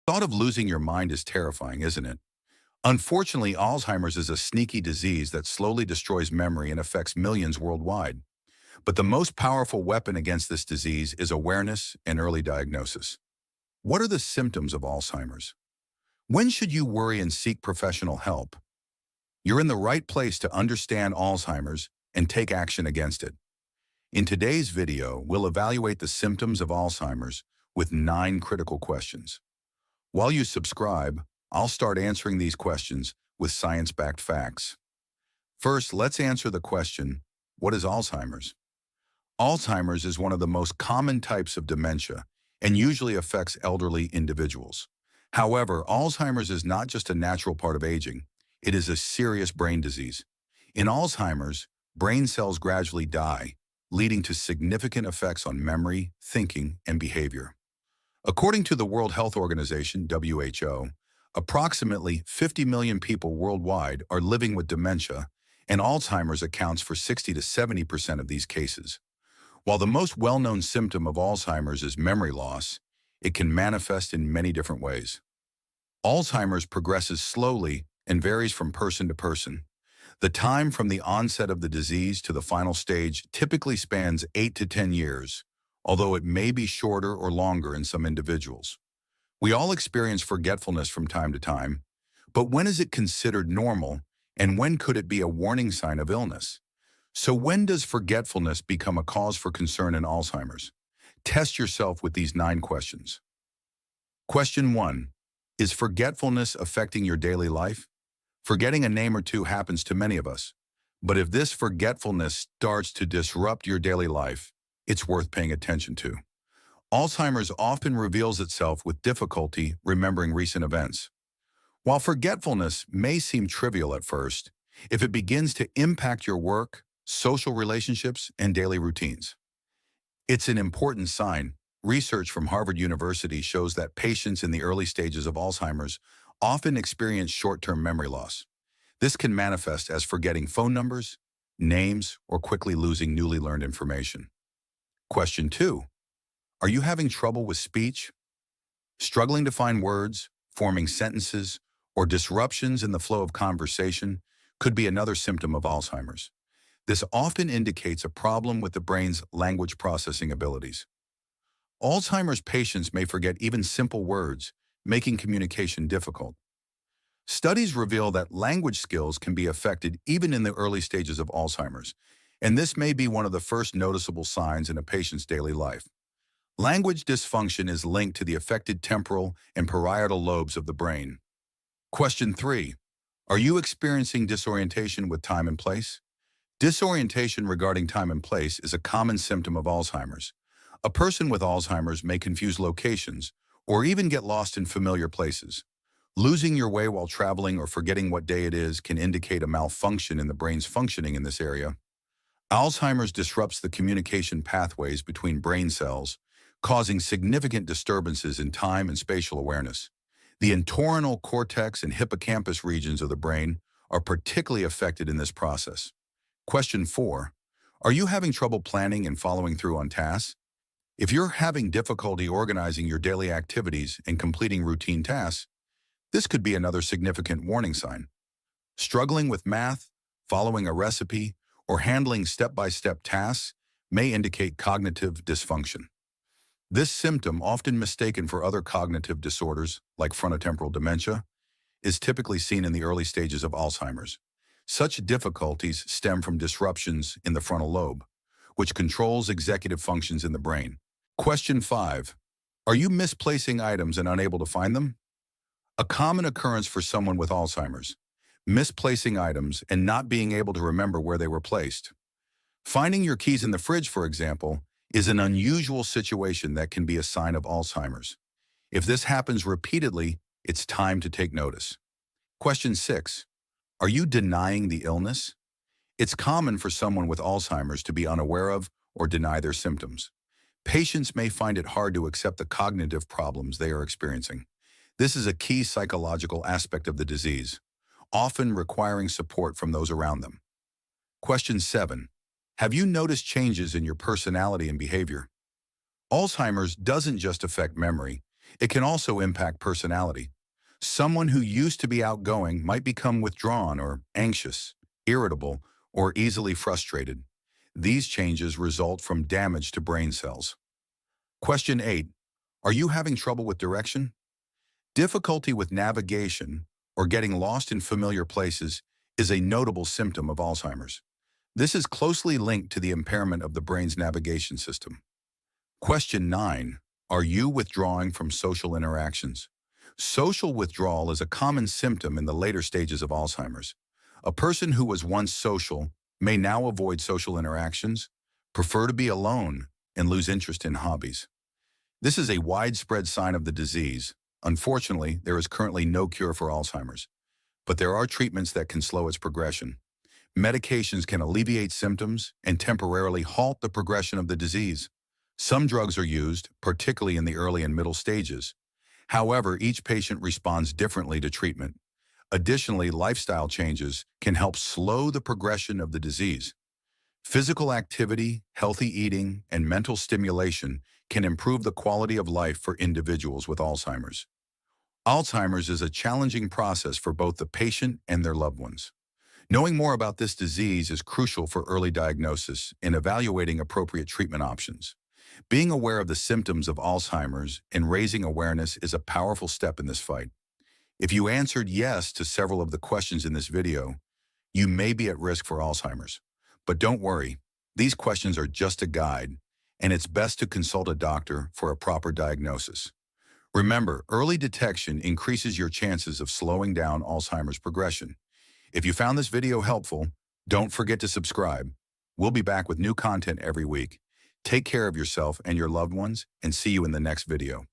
Thought of losing your mind is terrifying, isn't it? Unfortunately, Alzheimer's is a sneaky disease that slowly destroys memory and affects millions worldwide. But the most powerful weapon against this disease is awareness and early diagnosis. What are the symptoms of Alzheimer's? When should you worry and seek professional help? You're in the right place to understand Alzheimer's and take action against it. In today's video, we'll evaluate the symptoms of Alzheimer's with 9 critical questions. While you subscribe, I'll start answering these questions with science-backed facts. First, let's answer the question, what is Alzheimer's? Alzheimer's is one of the most common types of dementia and usually affects elderly individuals. However, Alzheimer's is not just a natural part of aging, it is a serious brain disease. In Alzheimer's, brain cells gradually die, leading to significant effects on memory, thinking, and behavior. According to the World Health Organization, WHO, approximately 50 million people worldwide are living with dementia, and Alzheimer's accounts for 60 to 70% of these cases. While the most well-known symptom of Alzheimer's is memory loss, it can manifest in many different ways. Alzheimer's progresses slowly and varies from person to person. The time from the onset of the disease to the final stage typically spans 8 to 10 years, although it may be shorter or longer in some individuals. We all experience forgetfulness from time to time, but when is it considered normal, and when could it be a warning sign of illness? So when does forgetfulness become a cause for concern in Alzheimer's? Test yourself with these 9 questions. Question 1. Is forgetfulness affecting your daily life? Forgetting a name or two happens to many of us, but if this forgetfulness starts to disrupt your daily life, it's worth paying attention to. Alzheimer's often reveals itself with difficulty remembering recent events. While forgetfulness may seem trivial at first, if it begins to impact your work, social relationships, and daily routines, it's an important sign. Research from Harvard University shows that patients in the early stages of Alzheimer's often experience short-term memory loss. This can manifest as forgetting phone numbers, names, or quickly losing newly learned information. Question 2. Are you having trouble with speech? Struggling to find words, forming sentences, or disruptions in the flow of conversation could be another symptom of Alzheimer's. This often indicates a problem with the brain's language processing abilities. Alzheimer's patients may forget even simple words, making communication difficult. Studies reveal that language skills can be affected even in the early stages of Alzheimer's, and this may be one of the first noticeable signs in a patient's daily life. Language dysfunction is linked to the affected temporal and parietal lobes of the brain. Question 3. Are you experiencing disorientation with time and place? Disorientation regarding time and place is a common symptom of Alzheimer's. A person with Alzheimer's may confuse locations or even get lost in familiar places. Losing your way while traveling or forgetting what day it is can indicate a malfunction in the brain's functioning in this area. Alzheimer's disrupts the communication pathways between brain cells, causing significant disturbances in time and spatial awareness. The entorhinal cortex and hippocampus regions of the brain are particularly affected in this process. Question 4. Are you having trouble planning and following through on tasks? If you're having difficulty organizing your daily activities and completing routine tasks, this could be another significant warning sign. Struggling with math, following a recipe, or handling step-by-step tasks may indicate cognitive dysfunction. This symptom, often mistaken for other cognitive disorders like frontotemporal dementia, is typically seen in the early stages of Alzheimer's. Such difficulties stem from disruptions in the frontal lobe, which controls executive functions in the brain. Question 5. Are you misplacing items and unable to find them? A common occurrence for someone with Alzheimer's, misplacing items and not being able to remember where they were placed. Finding your keys in the fridge, for example, is an unusual situation that can be a sign of Alzheimer's. If this happens repeatedly, it's time to take notice. Question 6. Are you denying the illness? It's common for someone with Alzheimer's to be unaware of or deny their symptoms. Patients may find it hard to accept the cognitive problems they are experiencing. This is a key psychological aspect of the disease, often requiring support from those around them. Question 7. Have you noticed changes in your personality and behavior? Alzheimer's doesn't just affect memory, It can also impact personality. Someone who used to be outgoing might become withdrawn or anxious, irritable, or easily frustrated. These changes result from damage to brain cells. Question 8. Are you having trouble with direction? Difficulty with navigation or getting lost in familiar places is a notable symptom of Alzheimer's. This is closely linked to the impairment of the brain's navigation system. Question 9. Are you withdrawing from social interactions? Social withdrawal is a common symptom in the later stages of Alzheimer's. A person who was once social may now avoid social interactions, prefer to be alone, and lose interest in hobbies. This is a widespread sign of the disease. Unfortunately, there is currently no cure for Alzheimer's, but there are treatments that can slow its progression. Medications can alleviate symptoms and temporarily halt the progression of the disease. Some drugs are used, particularly in the early and middle stages. However, each patient responds differently to treatment. Additionally, lifestyle changes can help slow the progression of the disease. Physical activity, healthy eating, and mental stimulation can improve the quality of life for individuals with Alzheimer's. Alzheimer's is a challenging process for both the patient and their loved ones. Knowing more about this disease is crucial for early diagnosis and evaluating appropriate treatment options. Being aware of the symptoms of Alzheimer's and raising awareness is a powerful step in this fight. If you answered yes to several of the questions in this video, you may be at risk for Alzheimer's. But don't worry, these questions are just a guide, and it's best to consult a doctor for a proper diagnosis. Remember, early detection increases your chances of slowing down Alzheimer's progression. If you found this video helpful, don't forget to subscribe. We'll be back with new content every week. Take care of yourself and your loved ones, and see you in the next video.